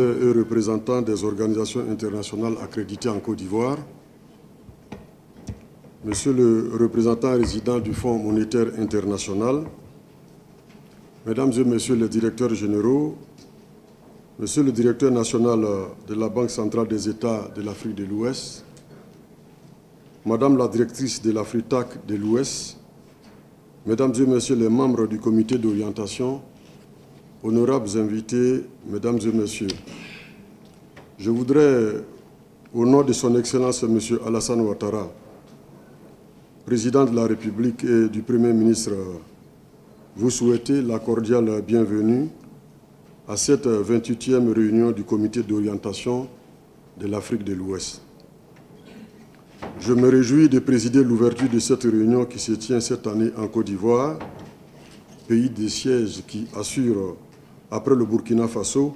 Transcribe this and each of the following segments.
ambassadeurs et représentants des organisations internationales accréditées en Côte d'Ivoire, Monsieur le représentant résident du Fonds monétaire international, Mesdames et Messieurs les directeurs généraux, Monsieur le directeur national de la Banque centrale des États de l'Afrique de l'Ouest, Madame la directrice de l'Afritak de l'Ouest, Mesdames et Messieurs les membres du comité d'orientation, honorables invités, Mesdames et Messieurs, je voudrais, au nom de son Excellence M. Alassane Ouattara, Président de la République et du Premier ministre, vous souhaiter la cordiale bienvenue à cette 28e réunion du comité d'orientation de l'Afrique de l'Ouest. Je me réjouis de présider l'ouverture de cette réunion qui se tient cette année en Côte d'Ivoire, pays des sièges qui assure, après le Burkina Faso,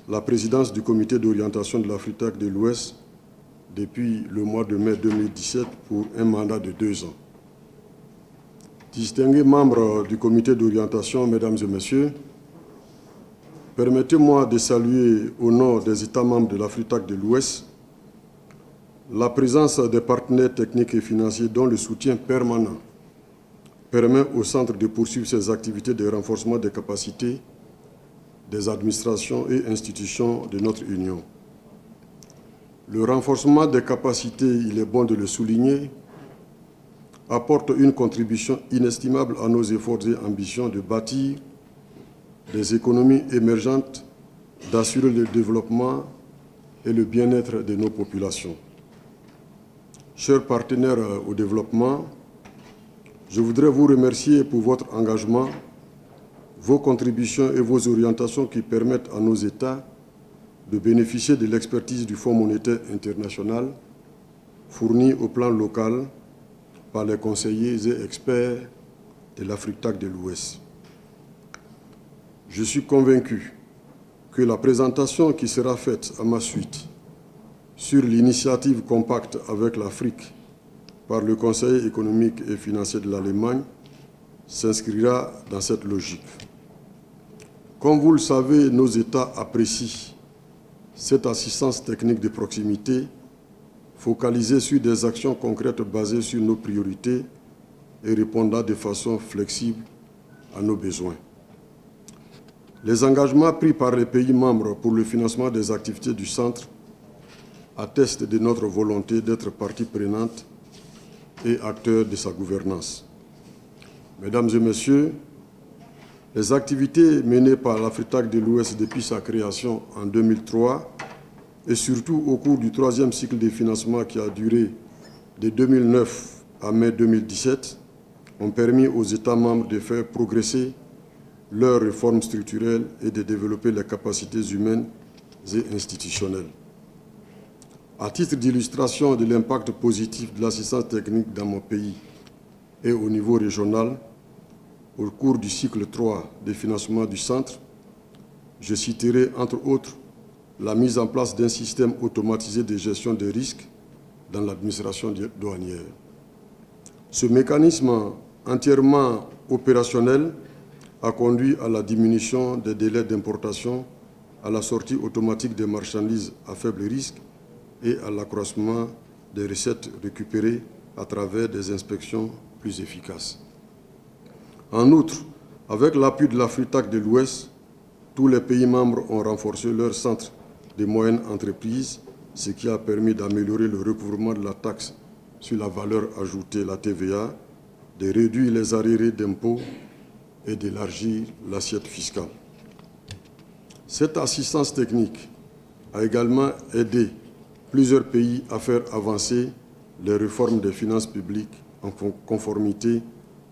la présidence du comité d'orientation de l'Afrique de l'Ouest depuis le mois de mai 2017 pour un mandat de 2 ans. Distingués membres du comité d'orientation, Mesdames et Messieurs, permettez-moi de saluer au nom des États membres de l'Afrique de l'Ouest la présence des partenaires techniques et financiers dont le soutien permanent permet au Centre de poursuivre ses activités de renforcement des capacités des administrations et institutions de notre Union. Le renforcement des capacités, il est bon de le souligner, apporte une contribution inestimable à nos efforts et ambitions de bâtir des économies émergentes, d'assurer le développement et le bien-être de nos populations. Chers partenaires au développement, je voudrais vous remercier pour votre engagement, vos contributions et vos orientations qui permettent à nos États de bénéficier de l'expertise du Fonds monétaire international fournie au plan local par les conseillers et experts de l'Afrique de l'Ouest. Je suis convaincu que la présentation qui sera faite à ma suite sur l'initiative compacte avec l'Afrique par le Conseil économique et financier de l'Allemagne s'inscrira dans cette logique. Comme vous le savez, nos États apprécient cette assistance technique de proximité focalisée sur des actions concrètes basées sur nos priorités et répondant de façon flexible à nos besoins. Les engagements pris par les pays membres pour le financement des activités du Centre attestent de notre volonté d'être partie prenante et acteur de sa gouvernance. Mesdames et Messieurs, les activités menées par l'Afrique de l'Ouest depuis sa création en 2003 et surtout au cours du 3e cycle de financement qui a duré de 2009 à mai 2017 ont permis aux États membres de faire progresser leurs réformes structurelles et de développer les capacités humaines et institutionnelles. À titre d'illustration de l'impact positif de l'assistance technique dans mon pays et au niveau régional, au cours du cycle 3 de financement du Centre, je citerai entre autres la mise en place d'un système automatisé de gestion des risques dans l'administration douanière. Ce mécanisme entièrement opérationnel a conduit à la diminution des délais d'importation, à la sortie automatique des marchandises à faible risque et à l'accroissement des recettes récupérées à travers des inspections plus efficaces. En outre, avec l'appui de l'Afrique de l'Ouest, tous les pays membres ont renforcé leurs centres de moyennes entreprises, ce qui a permis d'améliorer le recouvrement de la taxe sur la valeur ajoutée, la TVA, de réduire les arriérés d'impôts et d'élargir l'assiette fiscale. Cette assistance technique a également aidé plusieurs pays à faire avancer les réformes des finances publiques en conformité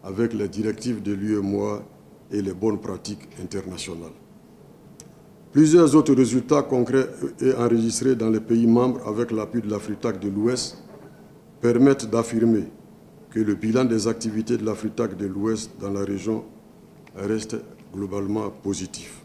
avec les directives de l'UEMOA et les bonnes pratiques internationales. Plusieurs autres résultats concrets et enregistrés dans les pays membres avec l'appui de l'Afrique de l'Ouest permettent d'affirmer que le bilan des activités de l'Afrique de l'Ouest dans la région reste globalement positif.